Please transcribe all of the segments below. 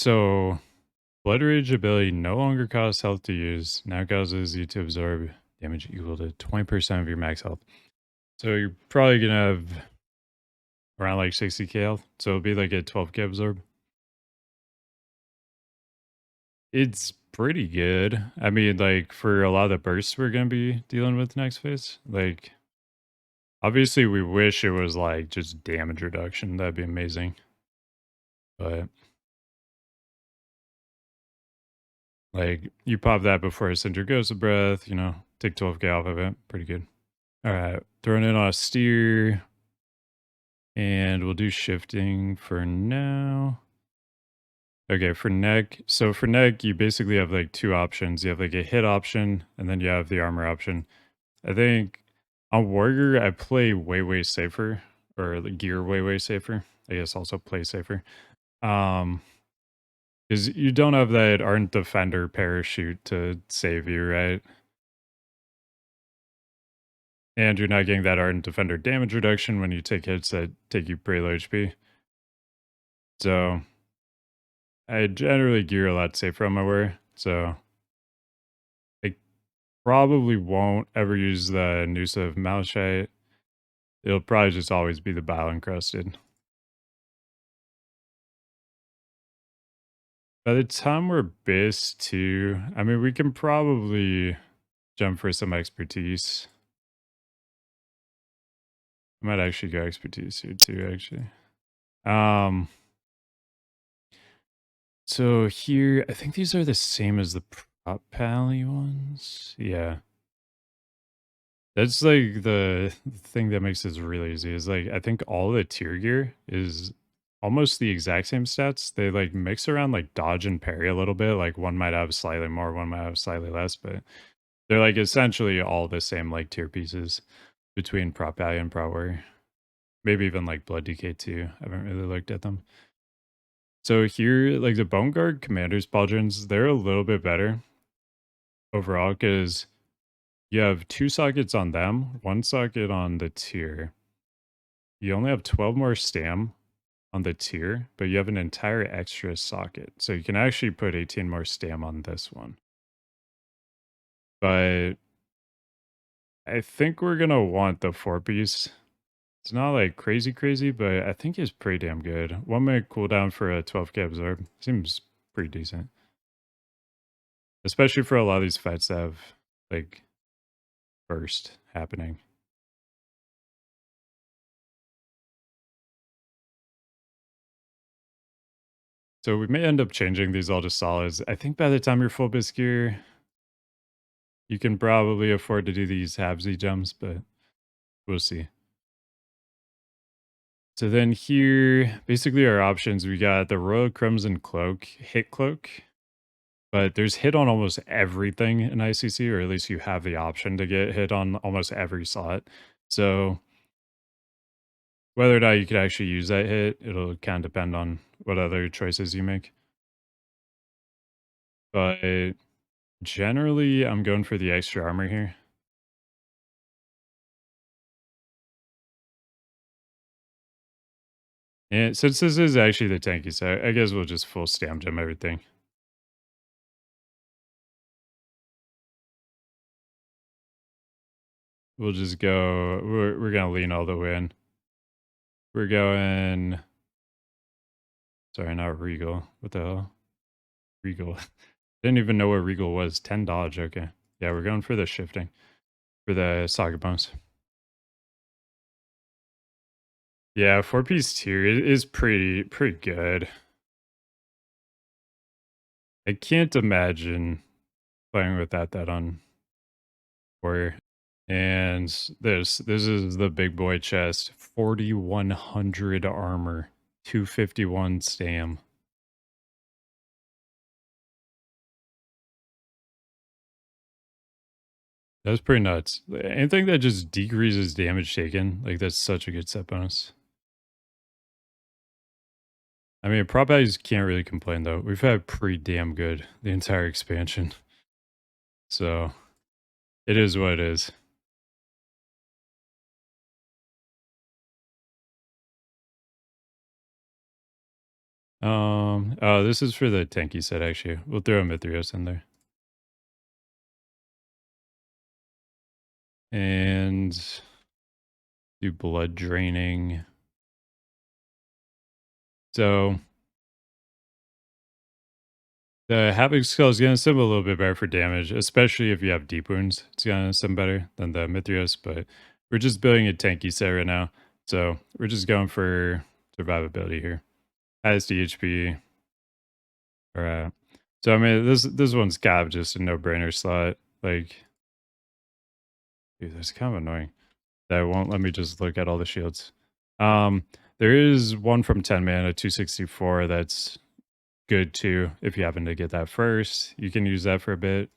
So, Blood Rage ability no longer costs health to use. Now causes you to absorb damage equal to 20% of your max health. So you're probably gonna have around like 60k health. So it'll be like a 12k absorb. It's pretty good. I mean, like for a lot of the bursts we're gonna be dealing with next phase, like obviously we wish it was like just damage reduction. That'd be amazing. But like you pop that before I send your ghost of breath, take 12k off of it. Pretty good. All right, throwing it on a steer, and we'll do shifting for now. Okay, for neck. So for neck, you basically have like two options. You have like a hit option, and then you have the armor option. I think on warrior, I play way safer, or the gear way safer. I guess also play safer. Um, because you don't have that ardent defender parachute to save you, right? And you're not getting that ardent defender damage reduction when you take hits that take you pretty low HP. So I generally gear a lot safer on my wear, so I probably won't ever use the Noose of Malachite. It'll probably just always be the Bile Encrusted. By the time we're base 2, I mean, we can probably jump for some expertise. I might actually go expertise here too, actually. Um, so here, I think these are the same as the Prot Pally ones. Yeah. That's like the thing that makes this really easy is like I think all the tier gear is almost the exact same stats. They like mix around like dodge and parry a little bit. Like one might have slightly more, one might have slightly less, but they're like essentially all the same like tier pieces between Prop Value and Prot Warrior. Maybe even like Blood DK too. I haven't really looked at them. So here, like the Bone Guard Commander's Pauldrons, they're a little bit better overall because you have 2 sockets on them, 1 socket on the tier. You only have 12 more stam on the tier, but you have an entire extra socket. So you can actually put 18 more stam on this one. But I think we're going to want the 4-piece. It's not like crazy, but I think it's pretty damn good. 1 minute cooldown for a 12k absorb. Seems pretty decent. Especially for a lot of these fights that have like burst happening. So we may end up changing these all to solids. I think by the time you're full bisc gear, you can probably afford to do these halvesy jumps, but we'll see. So then here, basically our options, we got the Royal Crimson Cloak, Hit Cloak, but there's hit on almost everything in ICC, or at least you have the option to get hit on almost every slot. So whether or not you could actually use that hit, it'll kind of depend on what other choices you make. But generally, I'm going for the extra armor here. And since this is actually the tanky set, I guess we'll just full stam gem everything. We'll just go, we're going to lean all the way in. We're going, sorry, not Regal. What the hell? Regal. Didn't even know what Regal was. 10 dodge. Okay. Yeah, we're going for the shifting for the Saga bones. Yeah, 4-piece tier is pretty good. I can't imagine playing with that on Warrior. And this is the big boy chest. 4100 armor, 251 stam. That's pretty nuts. Anything that just decreases damage taken, like that's such a good set bonus. I mean, prop values can't really complain though. We've had pretty damn good the entire expansion. So it is what it is. Oh, this is for the tanky set, actually. We'll throw a Mithrios in there. And do blood draining. So the Havoc Skull is going to sim a little bit better for damage, especially if you have deep wounds. It's going to sim better than the Mithrios, but we're just building a tanky set right now. So we're just going for survivability here. Highest DHP. Alright. So I mean this one's kind of just a no-brainer slot. Like, dude, that's kind of annoying. That won't let me just look at all the shields. There is one from 10 mana, 264 that's good too. If you happen to get that first, you can use that for a bit.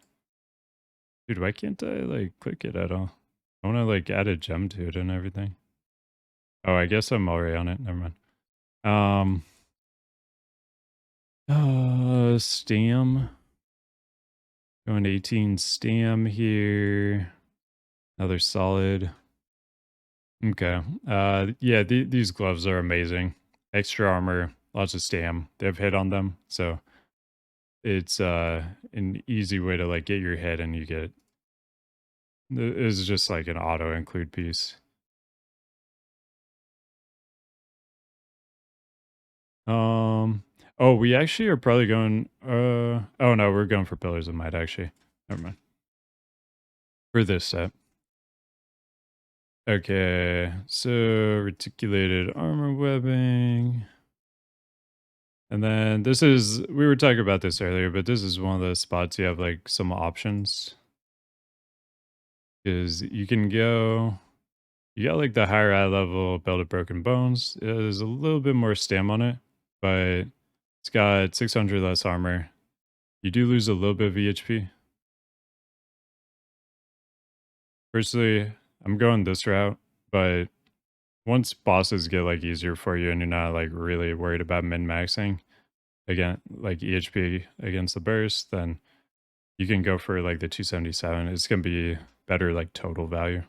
Dude, why can't I like click it at all? I want to like add a gem to it and everything. Oh, I guess I'm already on it. Never mind. Stam. Going 18 stam here. Another solid. Okay. Yeah, these gloves are amazing. Extra armor, lots of stam. They have hit on them, so it's an easy way to like get your hit, and you get it's just like an auto include piece. Oh, we actually are probably going oh no, we're going for Pillars of Might actually. Never mind. For this set. Okay, so reticulated armor webbing. And then this is, we were talking about this earlier, but this is one of the spots you have like some options. Is you can go, you got like the higher eye level Belt of Broken Bones. There's a little bit more stam on it, but it's got 600 less armor. You do lose a little bit of VHP. Personally, I'm going this route, but once bosses get like easier for you and you're not like really worried about min-maxing, again, like EHP against the burst, then you can go for like the 277. It's going to be better like total value.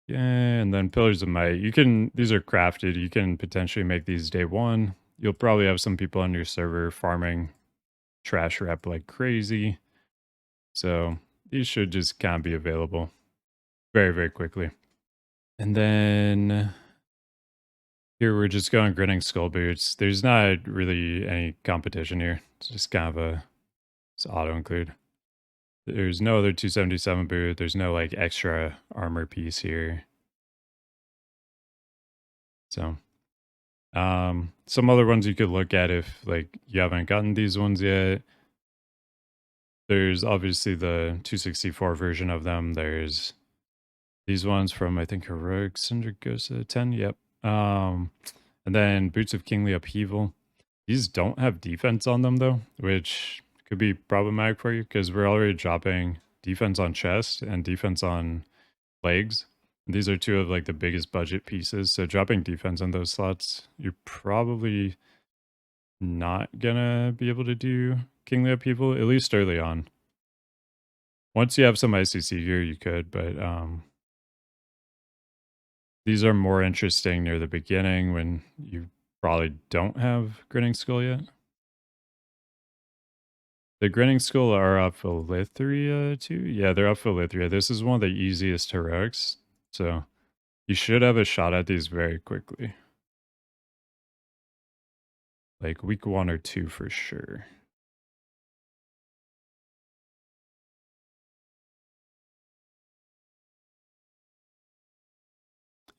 Yeah, and then Pillars of Might. You can, these are crafted. You can potentially make these day one. You'll probably have some people on your server farming trash rep like crazy. So these should just kind of be available very, very quickly. And then here we're just going Grinning Skull Boots. There's not really any competition here. It's just kind of a, it's auto include. There's no other 277 boot. There's no like extra armor piece here. So some other ones you could look at if like you haven't gotten these ones yet. There's obviously the 264 version of them. There's these ones from I think Heroic Syndragosa 10. Yep. And then Boots of Kingly Upheaval. These don't have defense on them though, which could be problematic for you because we're already dropping defense on chest and defense on legs. These are two of like the biggest budget pieces. So dropping defense on those slots, you're probably not gonna be able to do Kingly Upheaval, at least early on. Once you have some ICC gear, you could, but these are more interesting near the beginning when you probably don't have Grinning Skull yet. The Grinning Skull are up Philithria too? Yeah, they're up Philithria. This is one of the easiest heroics, so you should have a shot at these very quickly. Like week 1 or 2 for sure.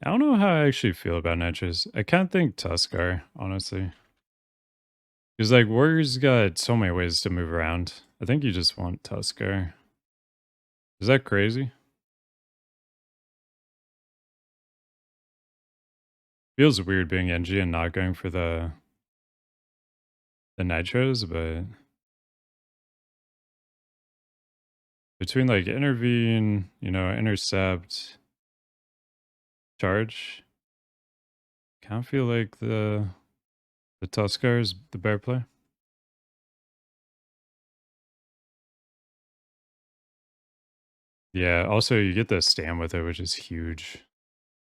I don't know how I actually feel about Netches. I kind of think Tuskar, honestly. Because like Warrior's got so many ways to move around. I think you just want Tuskar. Is that crazy? Feels weird being NG and not going for the nitros, but between like intervene, you know, intercept, charge, kind of feel like the The Tuskar is the bear play. Yeah, also you get the stand with it, which is huge.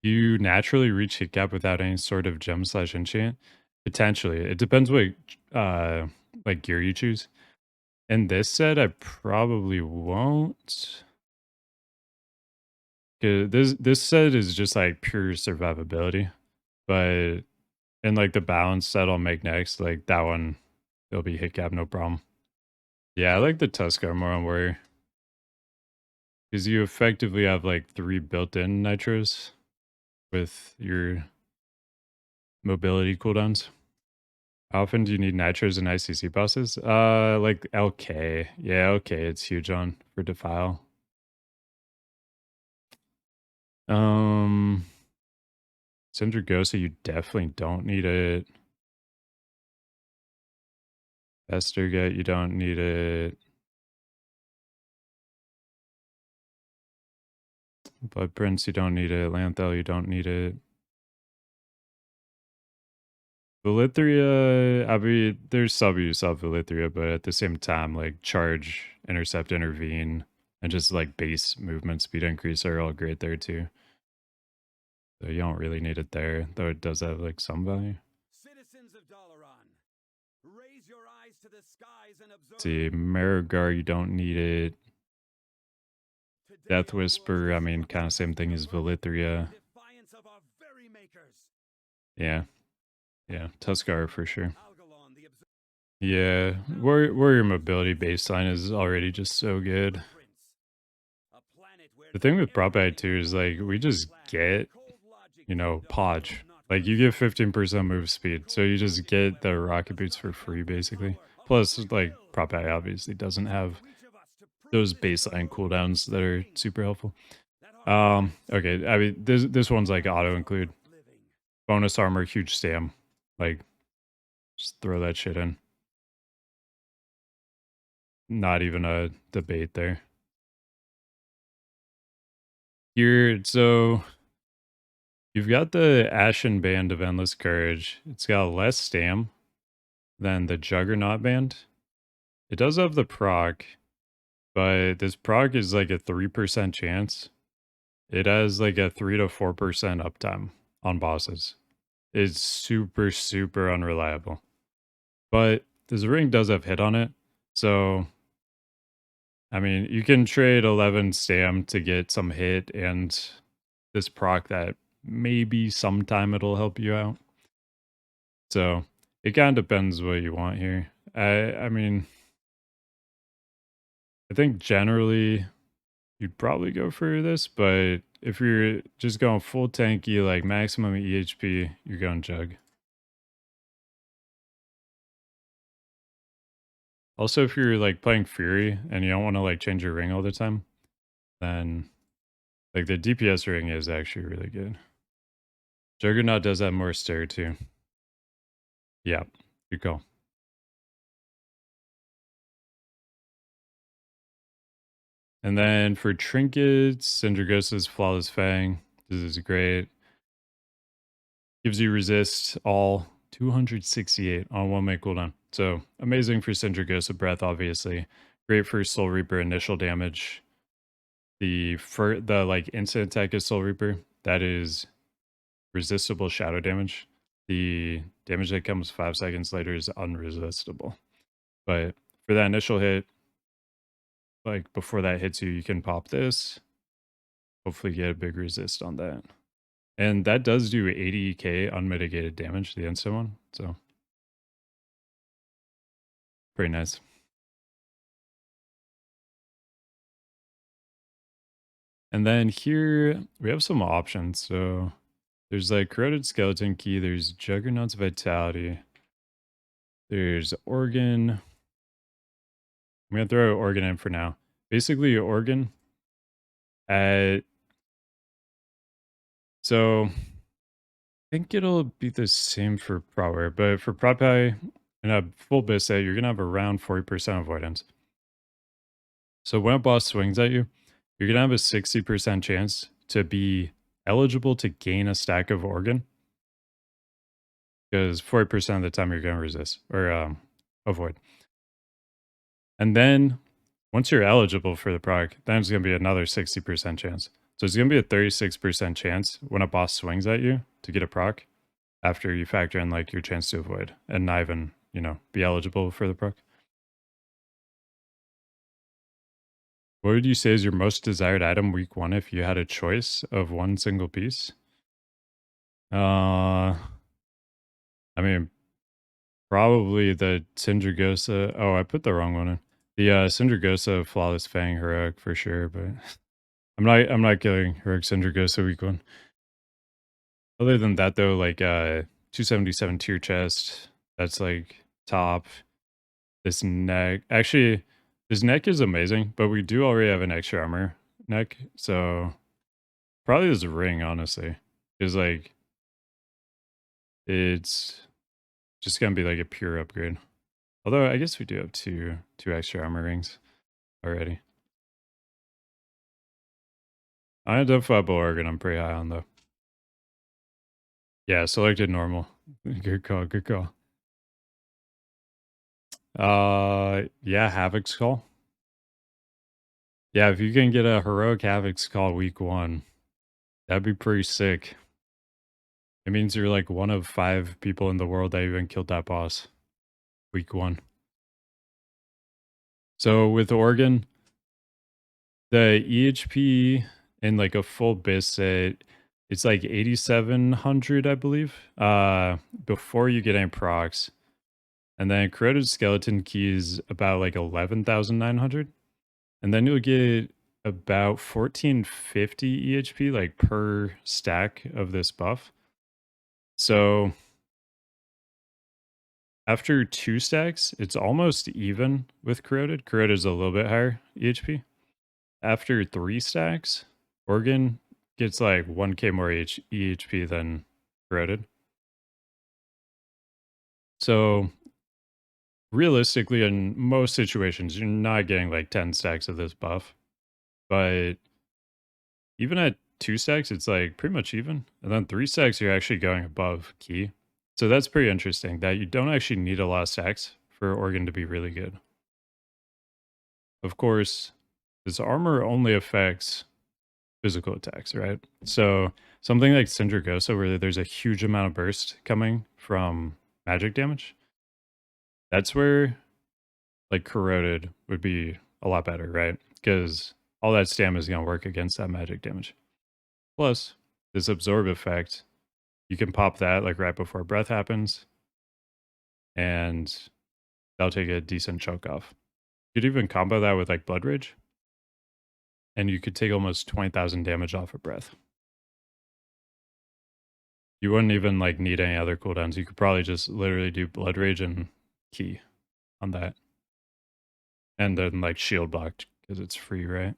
You naturally reach hit cap without any sort of gem slash enchant? Potentially. It depends what uh like gear you choose. In this set, I probably won't. 'Cause this set is just like pure survivability. But in like the balance set I'll make next, like that one, it'll be hit cap, no problem. Yeah, I like the Tuskar more on Warrior. Because you effectively have like 3 built-in nitros with your mobility cooldowns. How often do you need nitros and ICC bosses? Like LK. Yeah, okay, it's huge on for Defile. Um, Syndragosa, you definitely don't need it. Vesterget, you don't need it. Blood Prince, you don't need it. Lanthel, you don't need it. Velithria, I mean, there's sub-use of Velithria, but at the same time, like charge, intercept, intervene, and just like base movement speed increase are all great there too. So you don't really need it there, though it does have like some value. Citizens of Dalaran, raise your eyes to the skies and observe. See, Marigar, you don't need it. Death Whisper, I mean, kind of same thing as Velithria. Yeah. Yeah, Tuskar for sure. Yeah, Warrior mobility baseline is already just so good. The thing with Prot too is like we just get, you know, Podge. Like you get 15% move speed, so you just get the rocket boots for free basically. Plus, like Prot obviously doesn't have those baseline cooldowns that are super helpful. Okay, I mean this one's like auto include. Bonus armor, huge stam. Like just throw that shit in. Not even a debate there. Here, so you've got the Ashen Band of Endless Courage. It's got less stam than the Juggernaut Band. It does have the proc, but this proc is like a 3% chance. It has like a 3 to 4% uptime on bosses. It's super, super unreliable. But this ring does have hit on it. So, I mean, you can trade 11 stam to get some hit and this proc that maybe sometime it'll help you out. So it kind of depends what you want here. I mean, I think generally you'd probably go for this, but if you're just going full tanky, like maximum EHP, you're going Jug. Also, if you're like playing Fury and you don't want to like change your ring all the time, then like the DPS ring is actually really good. Juggernaut does have more stir too. Yeah, good call. And then for trinkets, Syndragosa's Flawless Fang. This is great. Gives you resist all 268 on 1 minute cooldown. So amazing for Syndragosa Breath, obviously. Great for Soul Reaper initial damage. The like instant attack of Soul Reaper, that is resistible shadow damage. The damage that comes 5 seconds later is unresistible. But for that initial hit, like before that hits you, you can pop this. Hopefully get a big resist on that. And that does do 80k unmitigated damage, the instant one. So pretty nice. And then here we have some options. So there's like Corroded Skeleton Key, there's Juggernaut's Vitality, there's Organ. I'm gonna throw Organ in for now. Basically, Organ at so I think it'll be the same for Prowler, but for Propy and a full Bisset, you're gonna have around 40% avoidance. So when a boss swings at you, you're gonna have a 60% chance to be eligible to gain a stack of Organ. because 40% of the time you're going to resist or avoid. And then once you're eligible for the proc, then it's going to be another 60% chance. So it's going to be a 36% chance when a boss swings at you to get a proc after you factor in like your chance to avoid and not even, be eligible for the proc. What would you say is your most desired item week 1 if you had a choice of one single piece? I mean, probably the Syndragosa. Oh, I put the wrong one in. The Syndragosa Flawless Fang heroic for sure, but I'm not killing heroic Syndragosa week 1. Other than that though, like 277 tier chest, that's like top. This neck, actually, this neck is amazing, but we do already have an extra armor neck, so probably this ring, honestly, is like it's just gonna be like a pure upgrade. Although I guess we do have two extra armor rings already. Unidentifiable organ, I'm pretty high on though. Yeah, selected normal. Good call, good call. Yeah, Havoc Skull. Yeah, if you can get a heroic Havoc Skull week 1, that'd be pretty sick. It means you're like one of 5 people in the world that even killed that boss week 1. So with Organ, the EHP in like a full bis set, it's like 8,700, I believe, before you get any procs. And then corroded skeleton keys about like 11,900. And then you'll get about 1450 EHP like per stack of this buff. So after 2 stacks, it's almost even with corroded. Corroded is a little bit higher EHP. After 3 stacks, Organ gets like 1k more EHP than corroded. So realistically, in most situations, you're not getting like 10 stacks of this buff. But even at 2 stacks, it's like pretty much even. And then 3 stacks, you're actually going above key. So that's pretty interesting that you don't actually need a lot of stacks for Organ to be really good. Of course, this armor only affects physical attacks, right? So something like Syndragosa, where there's a huge amount of burst coming from magic damage, that's where like corroded would be a lot better, right? Because all that stamina is going to work against that magic damage. Plus, this absorb effect, you can pop that like right before breath happens, and that'll take a decent choke off. You could even combo that with like Blood Rage, and you could take almost 20,000 damage off of breath. You wouldn't even like need any other cooldowns. You could probably just literally do Blood Rage and key on that. And then like shield blocked because it's free, right?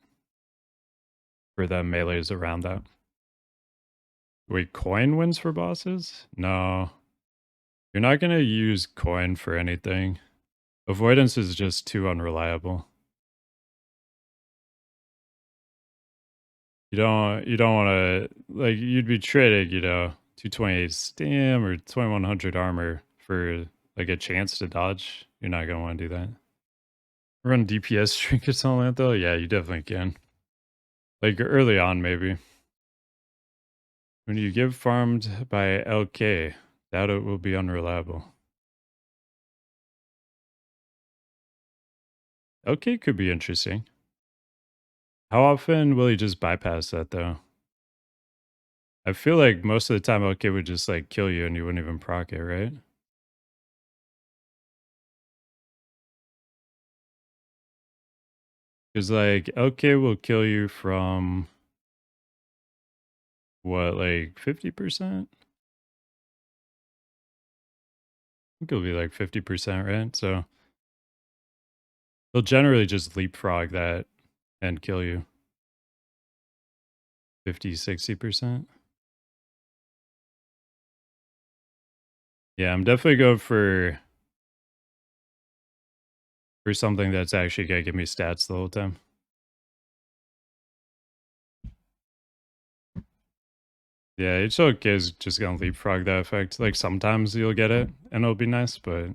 For the melees around that. Wait, coin wins for bosses? No. You're not gonna use coin for anything. Avoidance is just too unreliable. You don't wanna like you'd be trading, 228 stam or 2100 armor for like a chance to dodge. You're not gonna want to do that. Run DPS trinkets on that though? Yeah, you definitely can. Like early on, maybe. When you get farmed by LK, doubt it will be unreliable. LK could be interesting. How often will he just bypass that though? I feel like most of the time LK would just like kill you and you wouldn't even proc it, right? Because like LK will kill you from what, like 50%? I think it'll be like 50%, right? So they'll generally just leapfrog that and kill you. 50, 60%. Yeah, I'm definitely going for something that's actually gonna give me stats the whole time. Yeah, HOK is just gonna leapfrog that effect. Like sometimes you'll get it and it'll be nice, but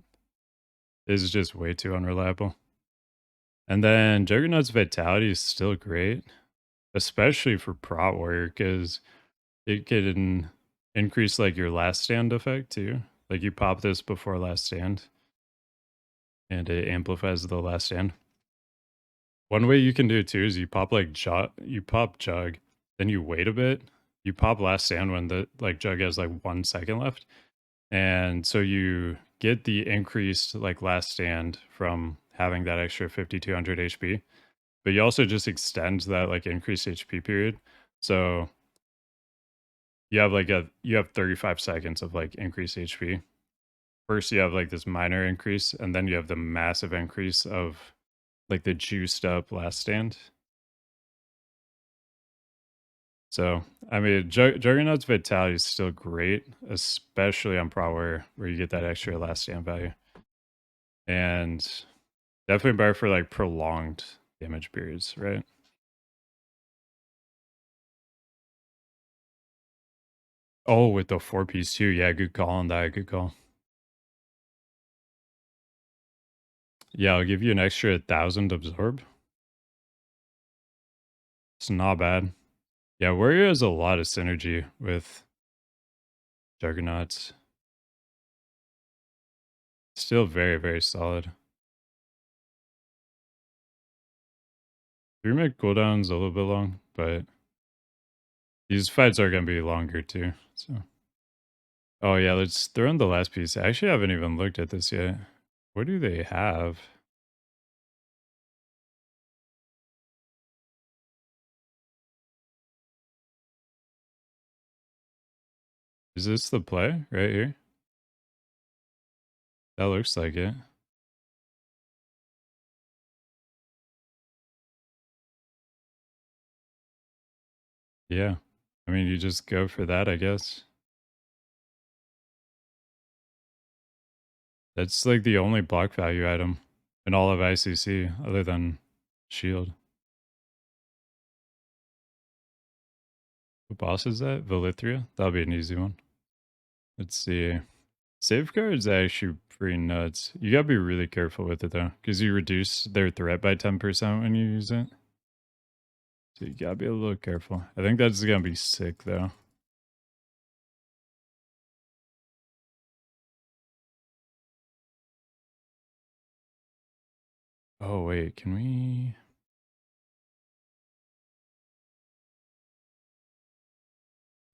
it's just way too unreliable. And then Juggernaut's Vitality is still great, especially for Prot Warrior, because it can increase like your last stand effect too. Like you pop this before last stand and it amplifies the last stand. One way you can do it too is you pop like you pop Jug, then you wait a bit, you pop last stand when the like Jug has like 1 second left. And so you get the increased like last stand from having that extra 5200 HP, but you also just extend that like increased HP period. So you have 35 seconds of like increased HP. First you have like this minor increase, and then you have the massive increase of like the juiced up last stand. So I mean, Juggernaut's Vitality is still great, especially on Pro where you get that extra last stand value. And definitely better for like prolonged damage periods, right? Oh, with the 4 piece too. Yeah, good call on that. Good call. Yeah, I'll give you an extra 1,000 absorb. It's not bad. Yeah, Warrior has a lot of synergy with Juggernauts. Still very, very solid. 3-minute cooldown's a little bit long, but these fights are going to be longer too. So, oh yeah, let's throw in the last piece. I actually haven't even looked at this yet. What do they have? Is this the play right here? That looks like it. Yeah. I mean, you just go for that, I guess. That's like the only block value item in all of ICC other than shield. What boss is that? Velithria? That'll be an easy one. Let's see. Safeguard's actually pretty nuts. You gotta be really careful with it though, because you reduce their threat by 10% when you use it. So you gotta be a little careful. I think that's gonna be sick though. Oh wait, can we?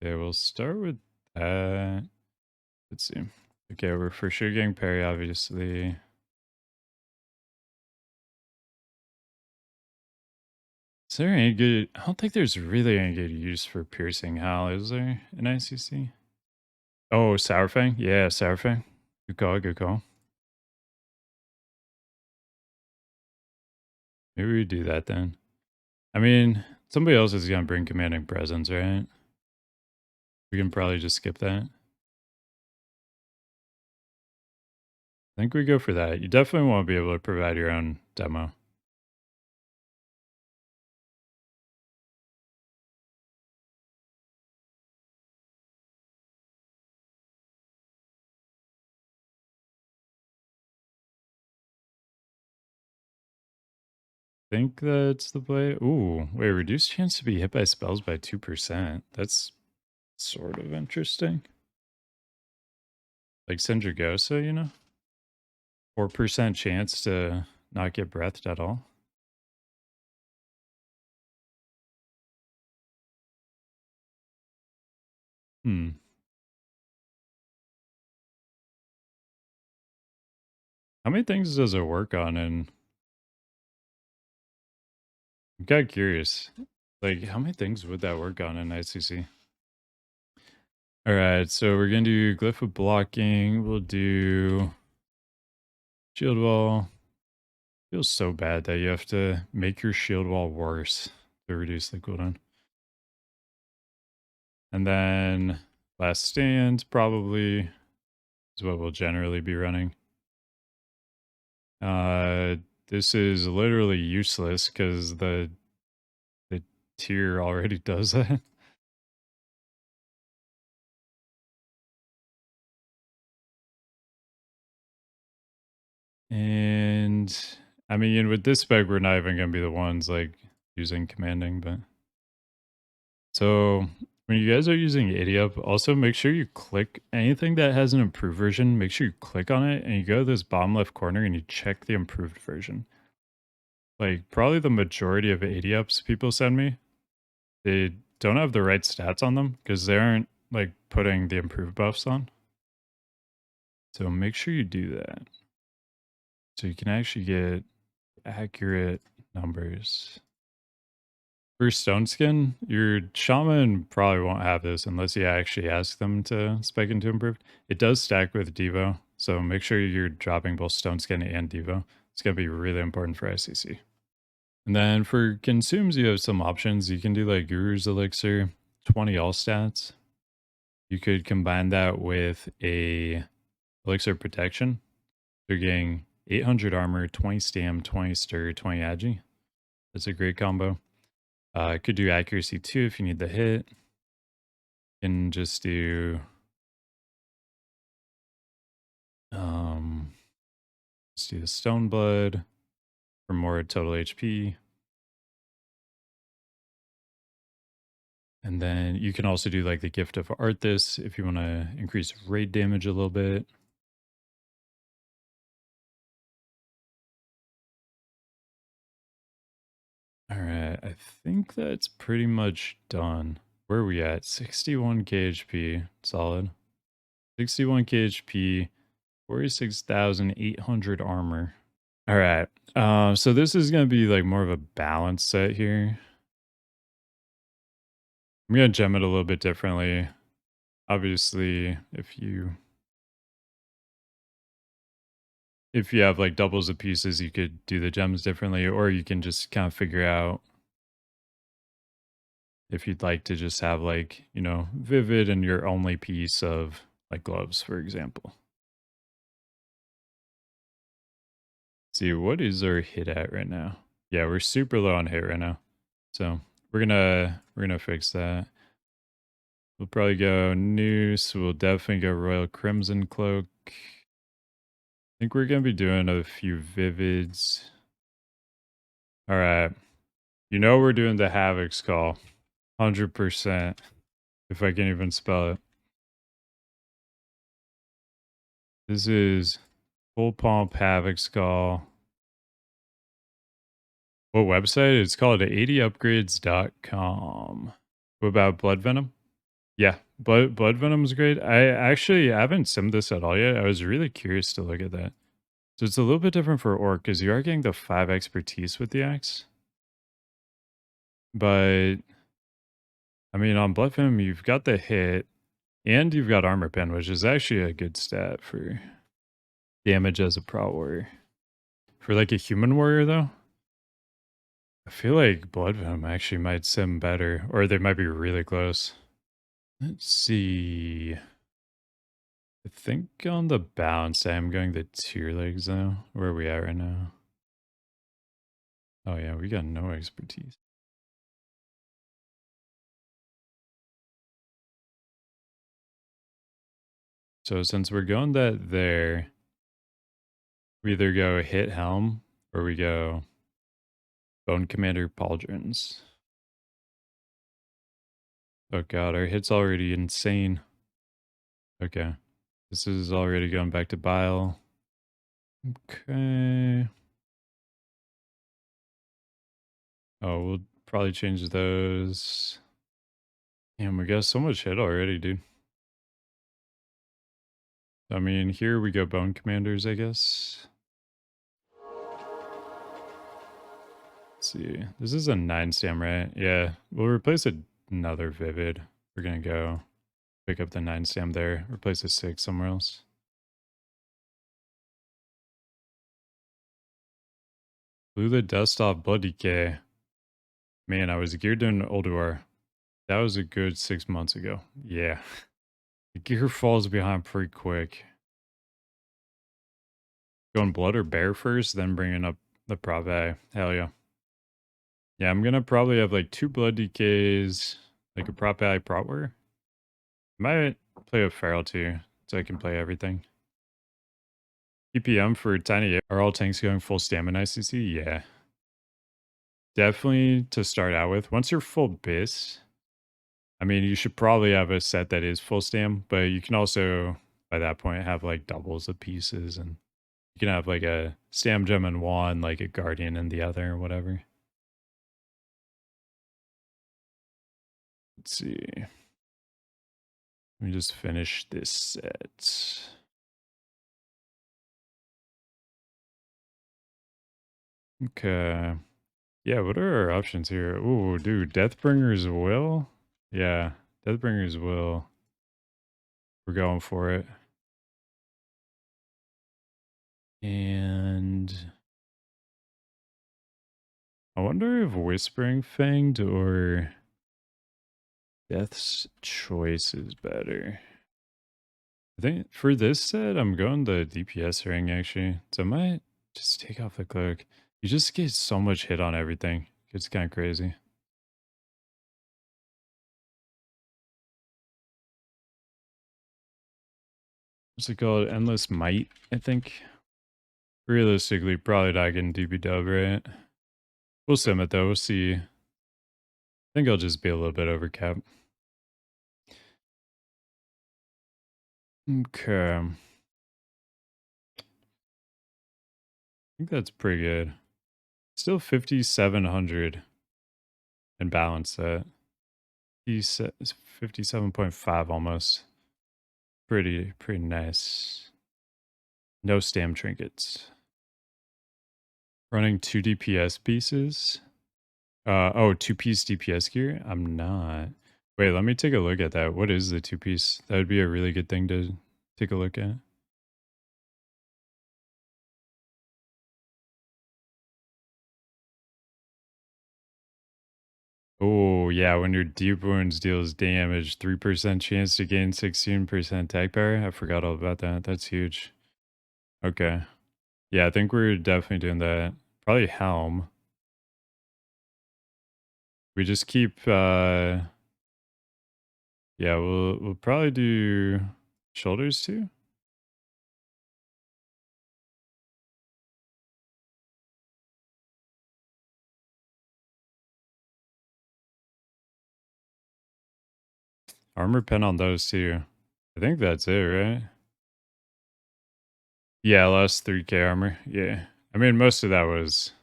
Yeah, we'll start with that. Let's see. Okay, we're for sure getting parry, obviously. Is there any good? I don't think there's really any good use for piercing Hal, is there, in ICC? Oh, Sourfang? Yeah, Sourfang. Good call, good call. Maybe we do that then. I mean, somebody else is gonna bring commanding presence, right? We can probably just skip that. I think we go for that. You definitely want to be able to provide your own demo. Think that's the play. Ooh, wait, reduced chance to be hit by spells by 2%. That's sort of interesting. Like Sendragosa, you know? 4% chance to not get breathed at all. Hmm. How many things does it work on? And I'm kind of curious. Like, how many things would that work on in ICC? All right, so we're going to do Glyph of Blocking. We'll do Shield Wall. Feels so bad that you have to make your shield wall worse to reduce the cooldown. And then Last Stand probably is what we'll generally be running. Uh, this is literally useless because the tier already does that. And I mean, with this spec, we're not even going to be the ones like using commanding, but so when you guys are using 80 up, also make sure you click anything that has an improved version. Make sure you click on it and you go to this bottom left corner and you check the improved version. Like probably the majority of 80 ups people send me, they don't have the right stats on them because they aren't like putting the improved buffs on. So make sure you do that. So you can actually get accurate numbers. For Stone Skin, your shaman probably won't have this unless you actually ask them to spec into improved. It does stack with Devo, so make sure you're dropping both Stone Skin and Devo. It's going to be really important for ICC. And then for consumes, you have some options. You can do like Guru's Elixir, 20 all stats. You could combine that with a Elixir Protection. They're getting 800 armor, 20 stam, 20 stir, 20 agi. That's a great combo. Could do accuracy too if you need the hit. Can just do let's do the Stone Blood for more total HP. And then you can also do like the Gift of Arthas if you want to increase raid damage a little bit. All right, I think that's pretty much done. Where are we at? 61 KHP, solid. 61 KHP, 46,800 armor. All right, so this is going to be like more of a balanced set here. I'm going to gem it a little bit differently. Obviously, if you have like doubles of pieces, you could do the gems differently, or you can just kind of figure out if you'd like to just have like, you know, vivid and your only piece of like gloves, for example. See, what is our hit at right now? Yeah, we're super low on hit right now. So we're gonna fix that. We'll probably go Noose. We'll definitely go Royal Crimson Cloak. I think we're gonna be doing a few Vivids. All right. You know we're doing the Havoc's Call. 100%. If I can even spell it. This is Full Pomp Havoc's Call. What website? It's called 80upgrades.com. What about Blood Venom? Yeah, Blood Venom is great. I haven't simmed this at all yet. I was really curious to look at that. So it's a little bit different for Orc because you are getting the 5 expertise with the axe. But I mean, on Blood Venom, you've got the hit and you've got Armor Pen, which is actually a good stat for damage as a Prot warrior. For like a human warrior, though, I feel like Blood Venom actually might sim better, or they might be really close. Let's see. I think on the balance, I'm going the tier legs though. Where are we at right now? Oh yeah, we got no expertise. So since we're going that there, we either go hit helm or we go Bone Commander Pauldrons. Oh god, our hit's already insane. Okay. This is already going back to Bile. Okay. Oh, we'll probably change those. Damn, we got so much hit already, dude. I mean, here we go Bone Commanders, I guess. Let's see. This is a 9 stam, right? Yeah. We'll replace another Vivid. We're going to go pick up the 9 stam there. Replace a 6 somewhere else. Blew the dust off Blood Decay. Man, I was geared to an Ulduar. That was a good 6 months ago. Yeah. The gear falls behind pretty quick. Going Blood or Bear first, then bringing up the Prot. Hell yeah. Yeah, I'm going to probably have like 2 Blood Decays, like a Prot warrior. Might play a Feral too, so I can play everything. PPM for Tiny A. Are all tanks going full stamina ICC? Yeah. Definitely to start out with. Once you're full bis, I mean, you should probably have a set that is full stam, but you can also, by that point, have like doubles of pieces, and you can have like a stam gem in one, like a guardian in the other, or whatever. Let's see. Let me just finish this set. Okay. Yeah, what are our options here? Ooh, dude, Deathbringer's Will? Yeah, Deathbringer's Will. We're going for it. And I wonder if Whispering Fanged or Death's Choice is better. I think for this set, I'm going the DPS ring actually. So I might just take off the cloak. You just get so much hit on everything. It's kind of crazy. What's it called? Endless Might, I think. Realistically, probably not getting DP dub, right? We'll sim it though. We'll see. I think I'll just be a little bit over cap. Okay. I think that's pretty good. Still 5,700 in balance set. 57.5 almost. Pretty nice. No stam trinkets. Running 2 DPS pieces. Oh, 2-piece DPS gear? I'm not. Wait, let me take a look at that. What is the 2-piece? That would be a really good thing to take a look at. Oh, yeah, when your deep wounds deals damage, 3% chance to gain 16% attack power. I forgot all about that. That's huge. Okay. Yeah, I think we're definitely doing that. Probably Helm. We just keep yeah, we'll probably do shoulders too. Armor pen on those too. I think that's it, right? Yeah, last 3k armor. Yeah. I mean, most of that was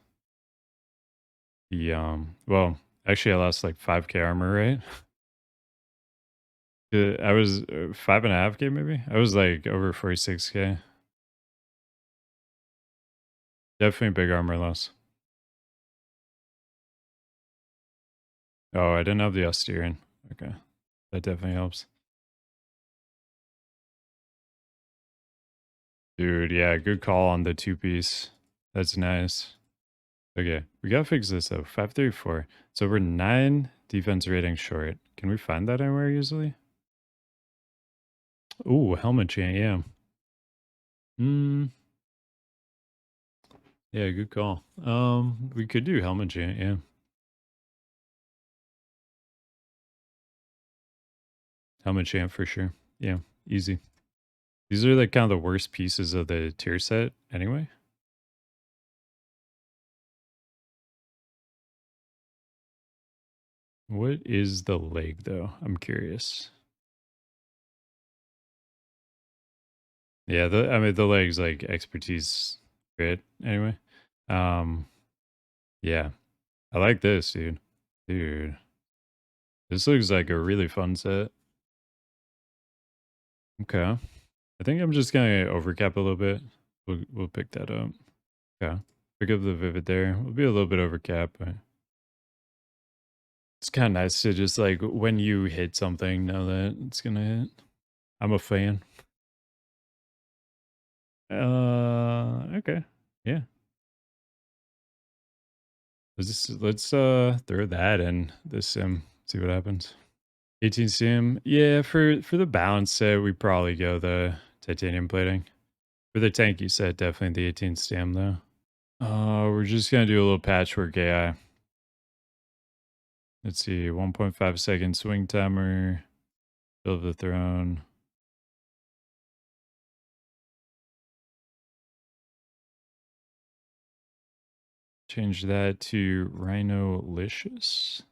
the well, actually I lost like 5k armor, right? I was 5.5k maybe. I was like over 46k. Definitely big armor loss. Oh, I didn't have the austerian. Okay. That definitely helps. Dude, yeah, good call on the 2-piece. That's nice. Okay, we gotta fix this though. 534. So we're 9 defense rating short. Can we find that anywhere usually? Ooh, helmet chant, yeah. Hmm. Yeah, good call. We could do helmet chant, yeah. Helmet chant for sure. Yeah, easy. These are like kind of the worst pieces of the tier set anyway. What is the leg though? I'm curious. Yeah, I mean the leg's like expertise grid anyway. Um yeah. I like this, dude. Dude. This looks like a really fun set. Okay. I think I'm just gonna overcap a little bit. We'll pick that up. Okay. Pick up the vivid there. We'll be a little bit overcap, but it's kind of nice to just like when you hit something, know that it's gonna hit. I'm a fan. Okay. Yeah. Let's throw that in this sim. See what happens. 18 sim. Yeah, for the balance set, we probably go the titanium plating. For the tanky set, definitely the 18 stam though. We're just gonna do a little patchwork AI. Let's see, 1.5 second swing timer, build the throne. change that to Rhinolicious.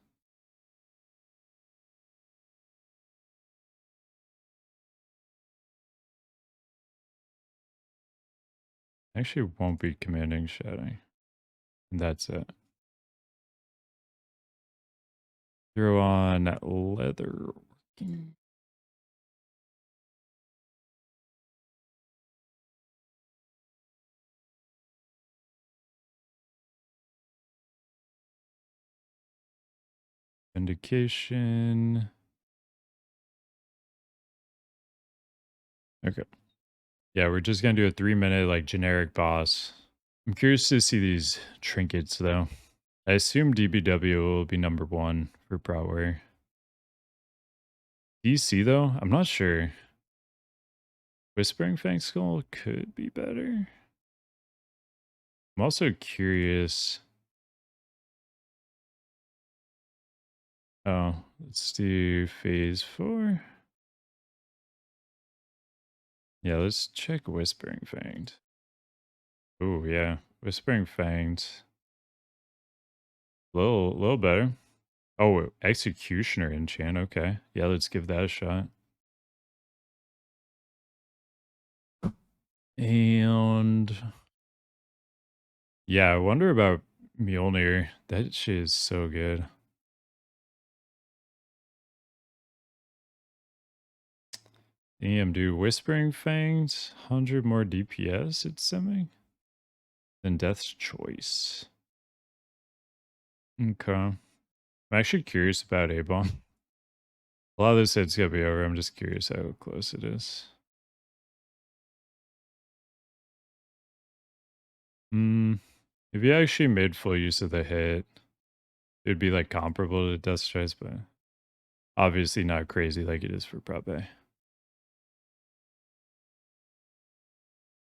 Actually, won't be commanding shadowing. And that's it. Throw on leather. Vindication. Okay. Yeah, we're just gonna do a 3-minute like generic boss. I'm curious to see these trinkets though. I assume DBW will be number one for Prot. DC though, I'm not sure. Whispering Fang Skull could be better. I'm also curious. Oh, let's do phase 4. Yeah, let's check Whispering Fanged. Oh yeah, Whispering Fanged. Little better. Oh, Executioner enchant. Okay, yeah, let's give that a shot. And yeah, I wonder about Mjolnir. That shit is so good. Damn, dude, Whispering Fangs, 100 more DPS it's sending. Then Death's Choice. Okay. I'm actually curious about A-Bomb. A lot of this hit's gonna be over. I'm just curious how close it is. If you actually made full use of the hit, it'd be like comparable to Death's Choice, but obviously not crazy like it is for Prot.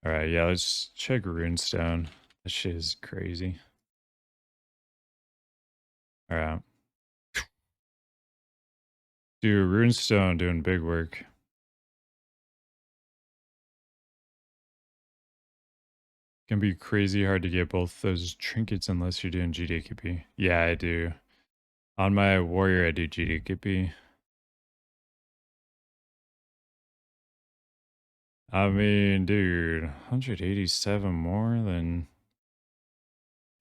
Alright, yeah, let's check Runestone. That shit is crazy. Alright. Dude, Runestone doing big work. Can be crazy hard to get both those trinkets unless you're doing GDKP. Yeah, I do. On my warrior, I do GDKP. I mean, dude, 187 more than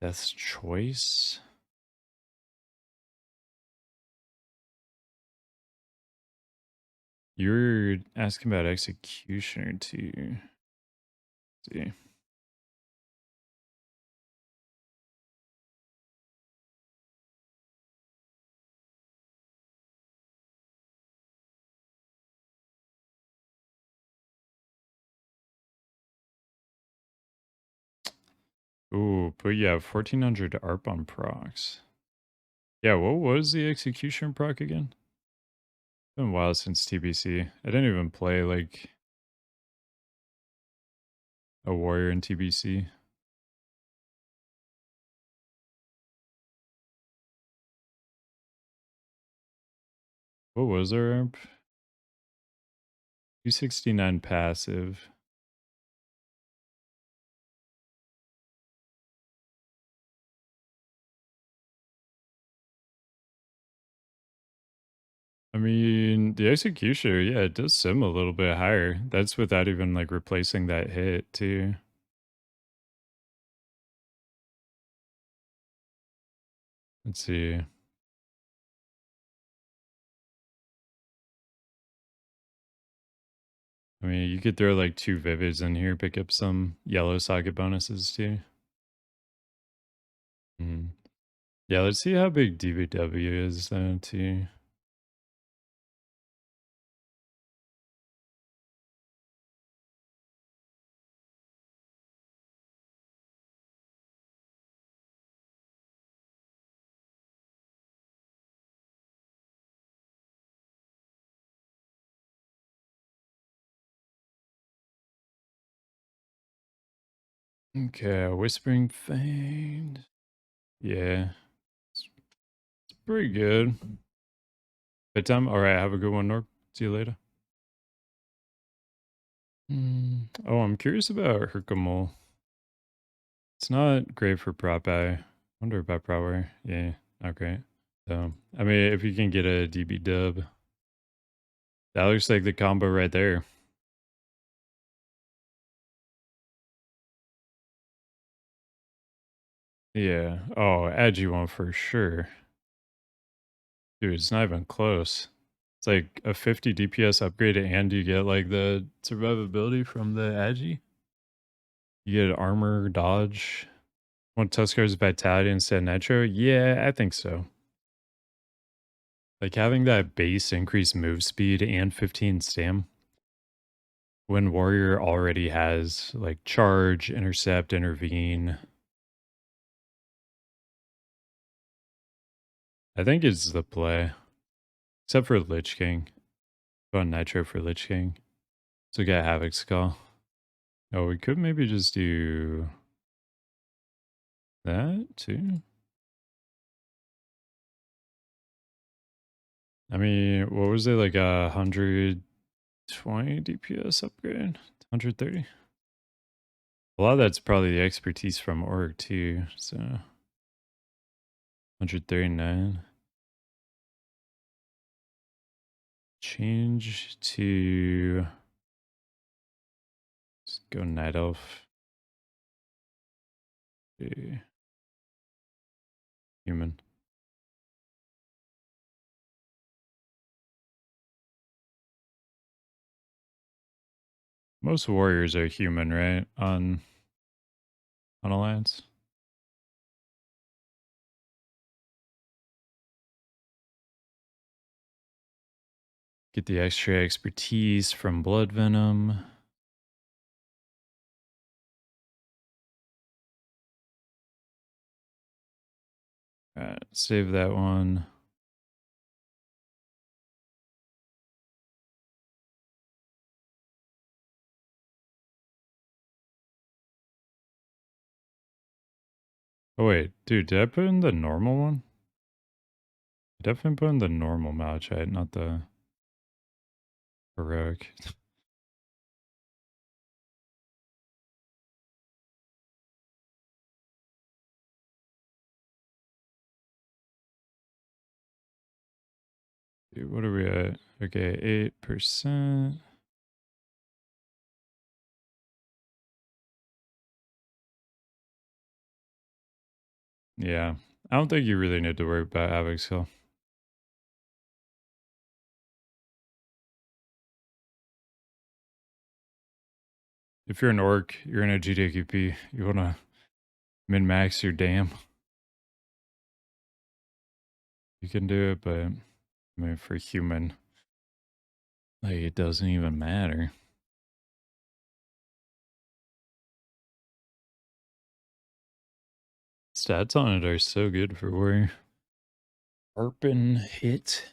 Death's Choice? You're asking about Executioner too. Let's see. Ooh, but yeah, 1400 ARP on procs. Yeah, what was the Executioner proc again? It's been a while since TBC. I didn't even play like a warrior in TBC. What was our ARP? 269 passive. I mean, the Executioner, yeah, it does sim a little bit higher. That's without even like replacing that hit too. Let's see. I mean, you could throw like 2 Vivids in here, pick up some yellow socket bonuses too. Mhm. Yeah, let's see how big DBW is though too. Okay, Whispering Fang. Yeah, it's pretty good. Bedtime? Alright, have a good one, Norb. See you later. Oh, I'm curious about Herkimal. It's not great for prop eye. Wonder about Prowler. Yeah, not great. So, I mean, if you can get a DB dub, that looks like the combo right there. Yeah. Oh, Agi one for sure. Dude, it's not even close. It's like a 50 DPS upgrade and you get like the survivability from the Agi. You get armor, dodge. Want Tuskar's Vitality instead of Nitro? Yeah, I think so. Like having that base increased move speed and 15 stam when Warrior already has like charge, intercept, intervene. I think it's the play. Except for Lich King. Go on Nitro for Lich King. So get Havoc Skull. Oh, we could maybe just do that too. I mean, what was it, like 120 DPS upgrade? 130? A lot of that's probably the expertise from Org too, so 139. Change to, let's go Night Elf. Okay. Human. Most warriors are human, right? On Alliance. Get the extra expertise from Blood Venom. Alright, save that one. Oh wait, dude, did I put in the normal one? I definitely put in the normal Malachite, not the heroic. Dude, what are we at? Okay, 8%. Yeah, I don't think you really need to worry about Havoc Skull. If you're an orc, you're in a GDQP, you want to min-max your dam. You can do it, but I mean, for human, like, it doesn't even matter. Stats on it are so good for warrior. Arpin hit.